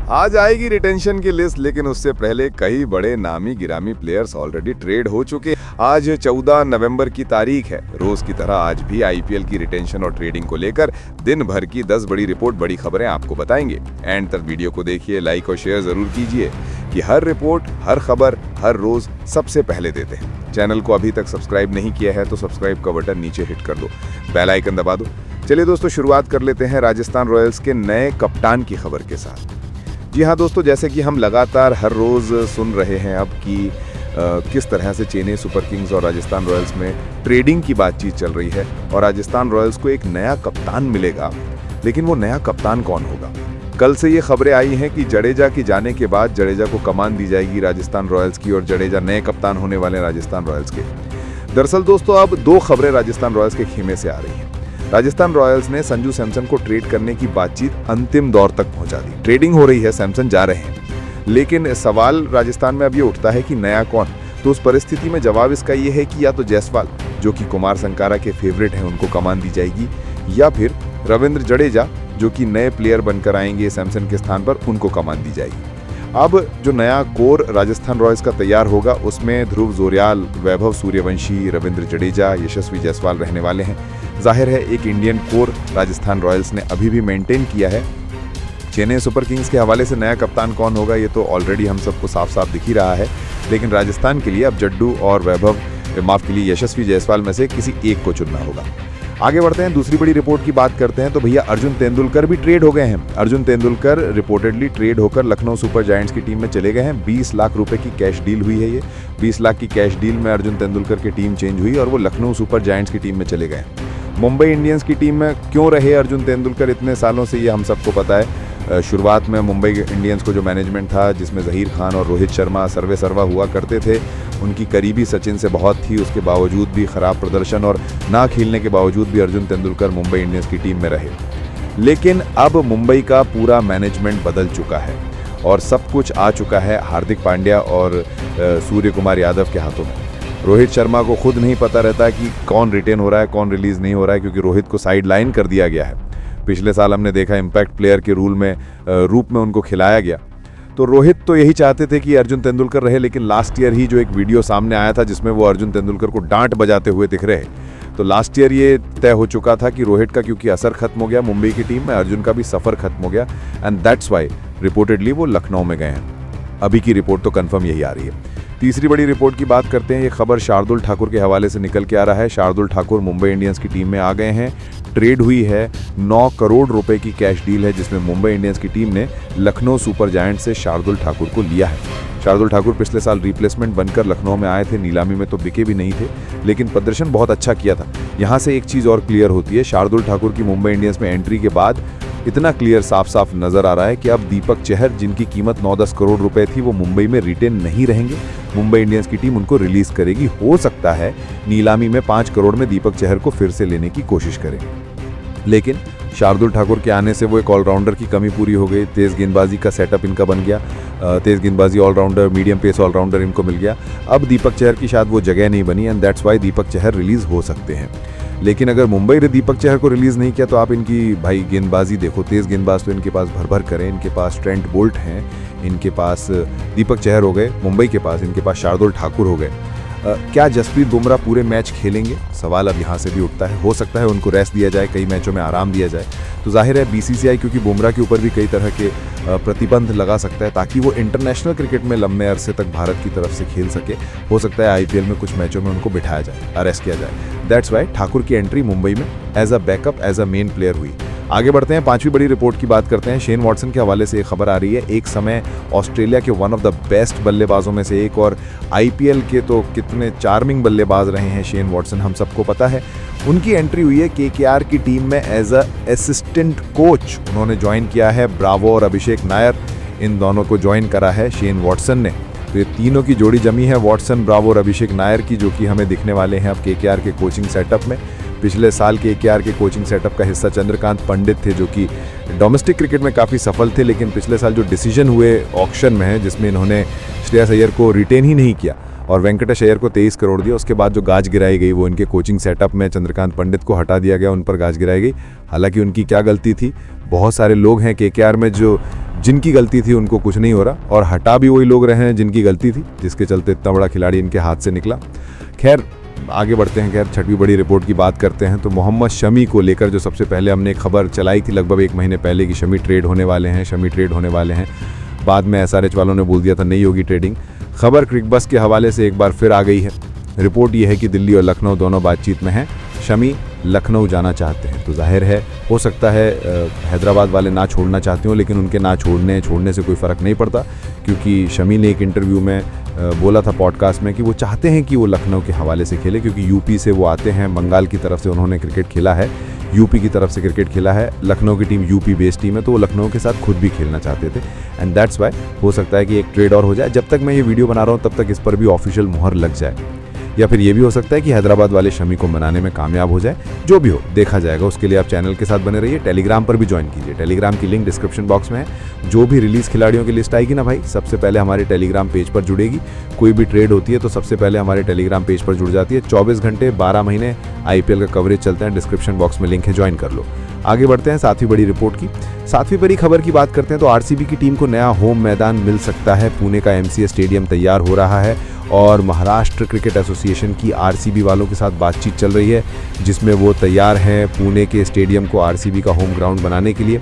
आज आएगी रिटेंशन की लिस्ट, लेकिन उससे पहले कई बड़े नामी गिरामी प्लेयर्स ऑलरेडी ट्रेड हो चुके। आज 14 नवंबर की तारीख है। रोज की तरह आज भी आईपीएल की रिटेंशन और ट्रेडिंग को लेकर दिन भर की 10 बड़ी रिपोर्ट, बड़ी खबरें आपको बताएंगे। एंड तक वीडियो को देखिए, लाइक और शेयर जरूर कीजिए कि हर रिपोर्ट, हर खबर, हर रोज सबसे पहले देते हैं। चैनल को अभी तक सब्सक्राइब नहीं किया है तो सब्सक्राइब का बटन नीचे हिट कर दो, बेल आइकन दबा दो। चलिए दोस्तों, शुरुआत कर लेते हैं राजस्थान रॉयल्स के नए कप्तान की खबर के साथ। जी हाँ दोस्तों, जैसे कि हम लगातार हर रोज सुन रहे हैं अब कि किस तरह से चेन्नई सुपर किंग्स और राजस्थान रॉयल्स में ट्रेडिंग की बातचीत चल रही है और राजस्थान रॉयल्स को एक नया कप्तान मिलेगा, लेकिन वो नया कप्तान कौन होगा? कल से ये खबरें आई हैं कि जडेजा की जाने के बाद जडेजा को कमान दी जाएगी राजस्थान रॉयल्स की और जडेजा नए कप्तान होने वाले हैं राजस्थान रॉयल्स के। दरअसल दोस्तों, अब दो खबरें राजस्थान रॉयल्स के खेमे से आ रही हैं। राजस्थान रॉयल्स ने संजू सैमसन को ट्रेड करने की बातचीत अंतिम दौर तक पहुंचा दी। ट्रेडिंग हो रही है, सैमसन जा रहे हैं, लेकिन सवाल राजस्थान में अब ये उठता है कि नया कौन? तो उस परिस्थिति में जवाब इसका ये है कि या तो जायसवाल, जो कि कुमार संकारा के फेवरेट हैं, उनको कमान दी जाएगी, या फिर रविंद्र जडेजा, जो कि नए प्लेयर बनकर आएंगे सैमसन के स्थान पर, उनको कमान दी जाएगी। अब जो नया कोर राजस्थान रॉयल्स का तैयार होगा उसमें ध्रुव जोरियाल, वैभव सूर्यवंशी, रविंद्र जडेजा, यशस्वी जायसवाल रहने वाले हैं। जाहिर है एक इंडियन कोर राजस्थान रॉयल्स ने अभी भी मेंटेन किया है। चेन्नई सुपर किंग्स के हवाले से नया कप्तान कौन होगा ये तो ऑलरेडी हम सबको साफ साफ दिख ही रहा है, लेकिन राजस्थान के लिए अब जड्डू और वैभव, माफ के लिए यशस्वी जायसवाल में से किसी एक को चुनना होगा। आगे बढ़ते हैं, दूसरी बड़ी रिपोर्ट की बात करते हैं। तो भैया अर्जुन तेंदुलकर भी ट्रेड हो गए हैं। अर्जुन तेंदुलकर रिपोर्टेडली ट्रेड होकर लखनऊ सुपर जायंट्स की टीम में चले गए हैं। 20 लाख रुपए की कैश डील हुई है। ये 20 लाख की कैश डील में अर्जुन तेंदुलकर की टीम चेंज हुई और वो लखनऊ सुपर जायंट्स की टीम में चले गए। मुंबई इंडियंस की टीम में क्यों रहे अर्जुन तेंदुलकर इतने सालों से, ये हम सबको पता है। शुरुआत में मुंबई इंडियंस को जो मैनेजमेंट था, जिसमें जहीर खान और रोहित शर्मा सर्वे सर्वा हुआ करते थे, उनकी करीबी सचिन से बहुत थी। उसके बावजूद भी खराब प्रदर्शन और ना खेलने के बावजूद भी अर्जुन तेंदुलकर मुंबई इंडियंस की टीम में रहे। लेकिन अब मुंबई का पूरा मैनेजमेंट बदल चुका है और सब कुछ आ चुका है हार्दिक पांड्या और सूर्य कुमार यादव के हाथों में। रोहित शर्मा को खुद नहीं पता रहता कि कौन रिटेन हो रहा है, कौन रिलीज नहीं हो रहा है, क्योंकि रोहित को साइड लाइन कर दिया गया है। पिछले साल हमने देखा इम्पैक्ट प्लेयर के रूप में उनको खिलाया गया। तो रोहित तो यही चाहते थे कि अर्जुन तेंदुलकर रहे, लेकिन लास्ट ईयर ही जो एक वीडियो सामने आया था जिसमें वो अर्जुन तेंदुलकर को डांट बजाते हुए दिख रहे, तो लास्ट ईयर ये तय हो चुका था कि रोहित का क्योंकि असर खत्म हो गया मुंबई की टीम में, अर्जुन का भी सफर खत्म हो गया, एंड दैट्स वाई रिपोर्टेडली वो लखनऊ में गए हैं। अभी की रिपोर्ट तो कंफर्म यही आ रही है। तीसरी बड़ी रिपोर्ट की बात करते हैं। ये खबर शार्दुल ठाकुर के हवाले से निकल के आ रहा है। शार्दुल ठाकुर मुंबई इंडियंस की टीम में आ गए हैं। ट्रेड हुई है, 9 करोड़ रुपए की कैश डील है जिसमें मुंबई इंडियंस की टीम ने लखनऊ सुपर जायंट्स से शार्दुल ठाकुर को लिया है। शार्दुल ठाकुर पिछले साल रिप्लेसमेंट बनकर लखनऊ में आए थे। नीलामी में तो बिके भी नहीं थे, लेकिन प्रदर्शन बहुत अच्छा किया था। यहाँ से एक चीज़ और क्लियर होती है, शार्दुल ठाकुर की मुंबई इंडियंस में एंट्री के बाद इतना क्लियर साफ साफ नजर आ रहा है कि अब दीपक चहर, जिनकी कीमत 9-10 करोड़ रुपए थी, वो मुंबई में रिटेन नहीं रहेंगे। मुंबई इंडियंस की टीम उनको रिलीज करेगी। हो सकता है नीलामी में 5 करोड़ में दीपक चहर को फिर से लेने की कोशिश करें, लेकिन शार्दुल ठाकुर के आने से वो एक ऑलराउंडर की कमी पूरी हो गई। तेज गेंदबाजी का सेटअप इनका बन गया। तेज गेंदबाजी ऑलराउंडर, मीडियम पेस ऑलराउंडर इनको मिल गया। अब दीपक चहर की शायद वो जगह नहीं बनी, and that's why Deepak Chahar release हो सकते हैं। लेकिन अगर मुंबई ने दीपक चहर को रिलीज नहीं किया तो आप इनकी भाई गेंदबाजी देखो। तेज गेंदबाज तो इनके पास भर भर करें। इनके पास ट्रेंट बोल्ट हैं, इनके पास दीपक चहर हो गए मुंबई के पास, इनके पास शार्दुल ठाकुर हो गए। क्या जसप्रीत बुमराह पूरे मैच खेलेंगे? सवाल अब यहाँ से भी उठता है। हो सकता है उनको रेस्ट दिया जाए, कई मैचों में आराम दिया जाए। तो जाहिर है बीसीसीआई क्योंकि बुमराह के ऊपर भी कई तरह के प्रतिबंध लगा सकता है ताकि वो इंटरनेशनल क्रिकेट में लंबे अरसे तक भारत की तरफ से खेल सके। हो सकता है आईपीएल में कुछ मैचों में उनको बिठाया जाए, अरेस्ट किया जाए। दैट्स वाई ठाकुर की एंट्री मुंबई में as a backup, as a main player हुई। आगे बढ़ते हैं, पांचवी बड़ी रिपोर्ट की बात करते हैं। शेन वॉटसन के हवाले से एक खबर आ रही है। एक समय ऑस्ट्रेलिया के वन ऑफ द बेस्ट बल्लेबाजों में से एक और आईपीएल के तो कितने चार्मिंग बल्लेबाज रहे हैं शेन वॉटसन, हम सबको पता है। उनकी एंट्री हुई है केकेआर की टीम में एज अ असिस्टेंट कोच। उन्होंने ज्वाइन किया है ब्रावो और अभिषेक नायर, इन दोनों को ज्वाइन करा है शेन वॉटसन ने। तो ये तीनों की जोड़ी जमी है, वॉटसन, ब्रावो और अभिषेक नायर की, जो कि हमें दिखने वाले हैं अब केकेआर के कोचिंग सेटअप में। पिछले साल केकेआर के कोचिंग सेटअप का हिस्सा चंद्रकांत पंडित थे, जो कि डोमेस्टिक क्रिकेट में काफ़ी सफल थे, लेकिन पिछले साल जो डिसीजन हुए ऑक्शन में है जिसमें इन्होंने श्रेयस अय्यर को रिटेन ही नहीं किया और वेंकटेश अय्यर को 23 करोड़ दिया, उसके बाद जो गाज गिराई गई वो इनके कोचिंग सेटअप में चंद्रकांत पंडित को हटा दिया गया, उन पर गाज गिराई गई। हालांकि उनकी क्या गलती थी, बहुत सारे लोग हैं केकेआर में जो जिनकी गलती थी उनको कुछ नहीं हो रहा, और हटा भी वही लोग रहे हैं जिनकी गलती थी, जिसके चलते इतना बड़ा खिलाड़ी इनके हाथ से निकला। खैर आगे बढ़ते हैं। खैर छठवीं बड़ी रिपोर्ट की बात करते हैं तो मोहम्मद शमी को लेकर जो सबसे पहले हमने एक खबर चलाई थी लगभग 1 महीने पहले कि शमी ट्रेड होने वाले हैं। बाद में एसआरएच वालों ने बोल दिया था नहीं होगी ट्रेडिंग। खबर क्रिकबज़ के हवाले से एक बार फिर आ गई है। रिपोर्ट ये है कि दिल्ली और लखनऊ दोनों बातचीत में हैं। शमी लखनऊ जाना चाहते हैं, तो जाहिर है हो सकता है हैदराबाद वाले ना छोड़ना चाहते हो, लेकिन उनके ना छोड़ने से कोई फ़र्क नहीं पड़ता, क्योंकि शमी ने एक इंटरव्यू में बोला था पॉडकास्ट में कि वो चाहते हैं कि वो लखनऊ के हवाले से खेले, क्योंकि यूपी से वो आते हैं, बंगाल की तरफ से उन्होंने क्रिकेट खेला है, यूपी की तरफ से क्रिकेट खेला है। लखनऊ की टीम यूपी बेस्ड टीम है, तो वो लखनऊ के साथ खुद भी खेलना चाहते थे, एंड दैट्स वाई हो सकता है कि एक ट्रेड और हो जाए। जब तक मैं ये वीडियो बना रहा हूँ तब तक इस पर भी ऑफिशियल मुहर लग जाए, या फिर ये भी हो सकता है कि हैदराबाद वाले शमी को मनाने में कामयाब हो जाए। जो भी हो देखा जाएगा, उसके लिए आप चैनल के साथ बने रहिए। टेलीग्राम पर भी ज्वाइन कीजिए, टेलीग्राम की लिंक डिस्क्रिप्शन बॉक्स में है। जो भी रिलीज़ खिलाड़ियों की लिस्ट आएगी ना भाई, सबसे पहले हमारे टेलीग्राम पेज पर जुड़ेगी। कोई भी ट्रेड होती है तो सबसे पहले हमारे टेलीग्राम पेज पर जुड़ जाती है। 24 घंटे 12 महीने IPL का कवरेज चलते हैं। डिस्क्रिप्शन बॉक्स में लिंक है, ज्वाइन कर लो। आगे बढ़ते हैं 7वीं बड़ी रिपोर्ट की। 7वीं बड़ी खबर की बात करते हैं तो RCB की टीम को नया होम मैदान मिल सकता है। पुणे का MCA स्टेडियम तैयार हो रहा है और महाराष्ट्र क्रिकेट एसोसिएशन की RCB वालों के साथ बातचीत चल रही है, जिसमें वो तैयार हैं पुणे के स्टेडियम को RCB का होम ग्राउंड बनाने के लिए।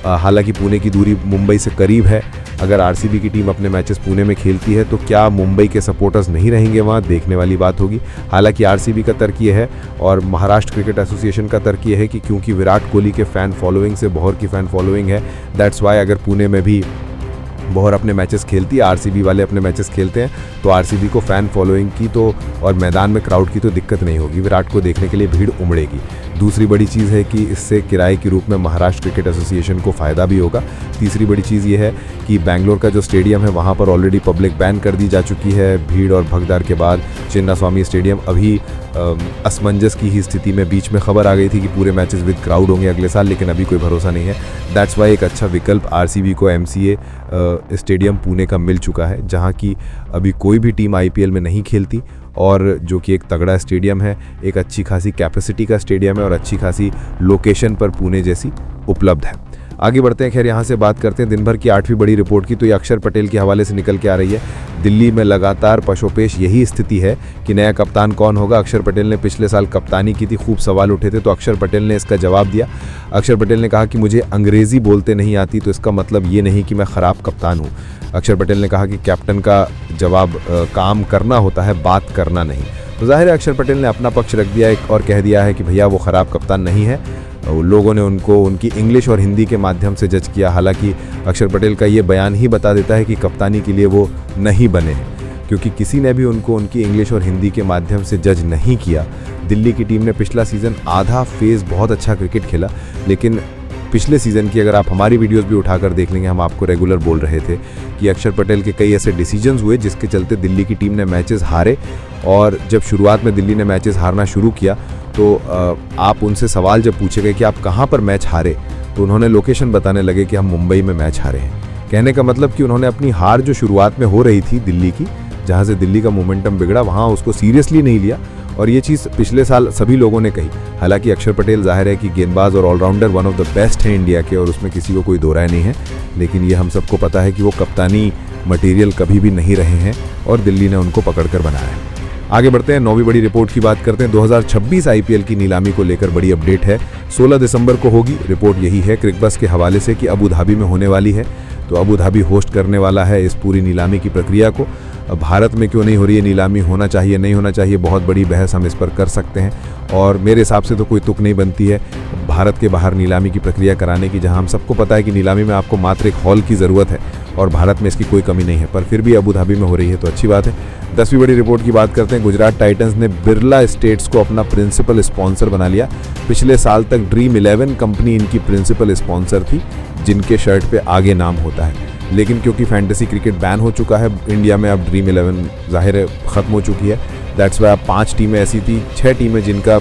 हालांकि पुणे की दूरी मुंबई से करीब है। अगर RCB की टीम अपने मैचेस पुणे में खेलती है तो क्या मुंबई के सपोर्टर्स नहीं रहेंगे वहाँ, देखने वाली बात होगी। हालांकि RCB का तर्क ये है और महाराष्ट्र क्रिकेट एसोसिएशन का तर्क ये है कि क्योंकि विराट कोहली के फ़ैन फॉलोइंग से बहर की फ़ैन फॉलोइंग है, दैट्स वाई अगर पुणे में भी बहर अपने मैचेस खेलती है, RCB वाले अपने मैचेस खेलते हैं, तो RCB को फ़ैन फॉलोइंग की तो और मैदान में क्राउड की तो दिक्कत नहीं होगी, विराट को देखने के लिए भीड़ उमड़ेगी। दूसरी बड़ी चीज़ है कि इससे किराए के रूप में महाराष्ट्र क्रिकेट एसोसिएशन को फ़ायदा भी होगा। तीसरी बड़ी चीज़ ये है कि बेंगलोर का जो स्टेडियम है वहाँ पर ऑलरेडी पब्लिक बैन कर दी जा चुकी है भीड़ और भगदड़ के बाद। चिन्नास्वामी स्टेडियम अभी असमंजस की ही स्थिति में, बीच में खबर आ गई थी कि पूरे मैचेस विद क्राउड होंगे अगले साल, लेकिन अभी कोई भरोसा नहीं है। दैट्स वाई एक अच्छा विकल्प RCB को MCA स्टेडियम पुणे का मिल चुका है, जहाँ की अभी कोई भी टीम IPL में नहीं खेलती, और जो कि एक तगड़ा स्टेडियम है, एक अच्छी खासी कैपेसिटी का स्टेडियम है और अच्छी खासी लोकेशन पर पुणे जैसी उपलब्ध है। आगे बढ़ते हैं। खैर यहाँ से बात करते हैं दिन भर की 8वीं बड़ी रिपोर्ट की, तो ये अक्षर पटेल के हवाले से निकल के आ रही है। दिल्ली में लगातार पशोपेश यही स्थिति है कि नया कप्तान कौन होगा। अक्षर पटेल ने पिछले साल कप्तानी की थी, खूब सवाल उठे थे, तो अक्षर पटेल ने इसका जवाब दिया। अक्षर पटेल ने कहा कि मुझे अंग्रेज़ी बोलते नहीं आती, तो इसका मतलब ये नहीं कि मैं ख़राब कप्तान हूँ। अक्षर पटेल ने कहा कि कैप्टन का जवाब काम करना होता है, बात करना नहीं। तो जाहिर है अक्षर पटेल ने अपना पक्ष रख दिया और कह दिया है कि भैया वो ख़राब कप्तान नहीं है। लोगों ने उनको उनकी इंग्लिश और हिंदी के माध्यम से जज किया। हालांकि अक्षर पटेल का ये बयान ही बता देता है कि कप्तानी के लिए वो नहीं बने हैं, क्योंकि किसी ने भी उनको उनकी इंग्लिश और हिंदी के माध्यम से जज नहीं किया। दिल्ली की टीम ने पिछला सीज़न आधा फेज़ बहुत अच्छा क्रिकेट खेला, लेकिन पिछले सीज़न की अगर आप हमारी वीडियोस भी उठाकर देख लेंगे, हम आपको रेगुलर बोल रहे थे कि अक्षर पटेल के कई ऐसे डिसीजंस हुए जिसके चलते दिल्ली की टीम ने मैचेस हारे। और जब शुरुआत में दिल्ली ने मैचेस हारना शुरू किया तो आप उनसे सवाल जब पूछे गए कि आप कहाँ पर मैच हारे, तो उन्होंने लोकेशन बताने लगे कि हम मुंबई में मैच हारे हैं। कहने का मतलब कि उन्होंने अपनी हार जो शुरुआत में हो रही थी दिल्ली की, जहाँ से दिल्ली का मोमेंटम बिगड़ा, वहाँ उसको सीरियसली नहीं लिया, और ये चीज़ पिछले साल सभी लोगों ने कही। हालांकि अक्षर पटेल जाहिर है कि गेंदबाज और allrounder one of the best हैं इंडिया के, और उसमें किसी को कोई दो राय नहीं है, लेकिन ये हम सबको पता है कि वो कप्तानी मटेरियल कभी भी नहीं रहे हैं और दिल्ली ने उनको पकड़कर बनाया है। आगे बढ़ते हैं। 9वीं बड़ी रिपोर्ट की बात करते हैं। 2026 IPL की नीलामी को लेकर बड़ी अपडेट है। 16 दिसंबर को होगी। रिपोर्ट यही है क्रिकबज़ के हवाले से कि अबू धाबी में होने वाली है, तो अबू धाबी होस्ट करने वाला है इस पूरी नीलामी की प्रक्रिया को। भारत में क्यों नहीं हो रही है नीलामी, होना चाहिए नहीं होना चाहिए, बहुत बड़ी बहस हम इस पर कर सकते हैं, और मेरे हिसाब से तो कोई तुक नहीं बनती है भारत के बाहर नीलामी की प्रक्रिया कराने की, जहां हम सबको पता है कि नीलामी में आपको मात्र एक हॉल की ज़रूरत है और भारत में इसकी कोई कमी नहीं है, पर फिर भी अबू धाबी में हो रही है तो अच्छी बात है। 10वीं बड़ी रिपोर्ट की बात करते हैं। गुजरात टाइटंस ने बिरला एस्टेट्स को अपना प्रिंसिपल स्पॉन्सर बना लिया। पिछले साल तक ड्रीम 11 कंपनी इनकी प्रिंसिपल स्पॉन्सर थी, जिनके शर्ट पे आगे नाम होता है, लेकिन क्योंकि फैंटेसी क्रिकेट बैन हो चुका है इंडिया में, अब ड्रीम 11 जाहिर है ख़त्म हो चुकी है। दैट्स वाई अब 5 टीमें ऐसी थी, 6 टीमें जिनका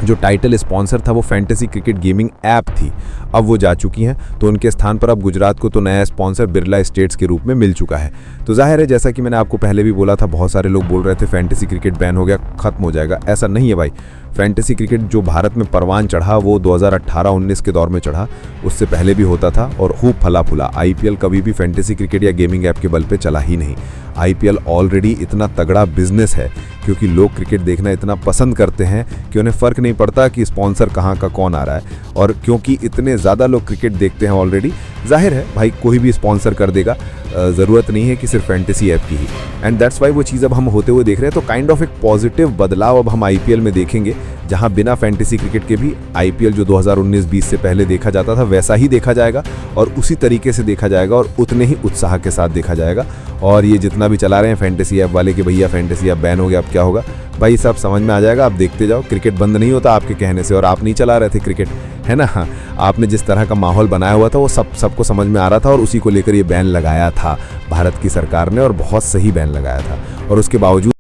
जो टाइटल स्पॉन्सर था वो फैंटेसी क्रिकेट गेमिंग ऐप थी, अब वो जा चुकी हैं। तो उनके स्थान पर अब गुजरात को तो नया स्पॉन्सर बिरला स्टेट्स के रूप में मिल चुका है। तो जाहिर है, जैसा कि मैंने आपको पहले भी बोला था, बहुत सारे लोग बोल रहे थे फैंटेसी क्रिकेट बैन हो गया, खत्म हो जाएगा। ऐसा नहीं है भाई। फैंटेसी क्रिकेट जो भारत में परवान चढ़ा वो 2018-19 के दौर में चढ़ा, उससे पहले भी होता था और खूब फला फूला। आईपीएल कभी भी फैंटेसी क्रिकेट या गेमिंग ऐप के बल पे चला ही नहीं। आईपीएल ऑलरेडी इतना तगड़ा बिजनेस है क्योंकि लोग क्रिकेट देखना इतना पसंद करते हैं कि उन्हें फ़र्क नहीं पड़ता कि स्पॉन्सर कहाँ का कौन आ रहा है। और क्योंकि इतने ज़्यादा लोग क्रिकेट देखते हैं ऑलरेडी, जाहिर है भाई कोई भी स्पॉन्सर कर देगा, ज़रूरत नहीं है कि सिर्फ फैंटेसी ऐप की ही। एंड दैट्स वाई वो चीज़ अब हम होते हुए देख रहे हैं। तो काइंड ऑफ एक पॉजिटिव बदलाव अब हम आईपीएल में देखेंगे, जहां बिना फैंटेसी क्रिकेट के भी आईपीएल जो 2019-20 से पहले देखा जाता था वैसा ही देखा जाएगा और उसी तरीके से देखा जाएगा और उतने ही उत्साह के साथ देखा जाएगा। और ये जितना भी चला रहे हैं फैंटेसी ऐप वाले कि भैया फैंटेसी ऐप बैन हो गया, अब क्या होगा भाई, सब समझ में आ जाएगा। आप देखते जाओ, क्रिकेट बंद नहीं होता आपके कहने से। और आप नहीं चला रहे थे क्रिकेट, है ना। हाँ, आपने जिस तरह का माहौल बनाया हुआ था वो सबको समझ में आ रहा था और उसी को लेकर ये बैन लगाया था भारत की सरकार ने, और बहुत सही बैन लगाया था। और उसके बावजूद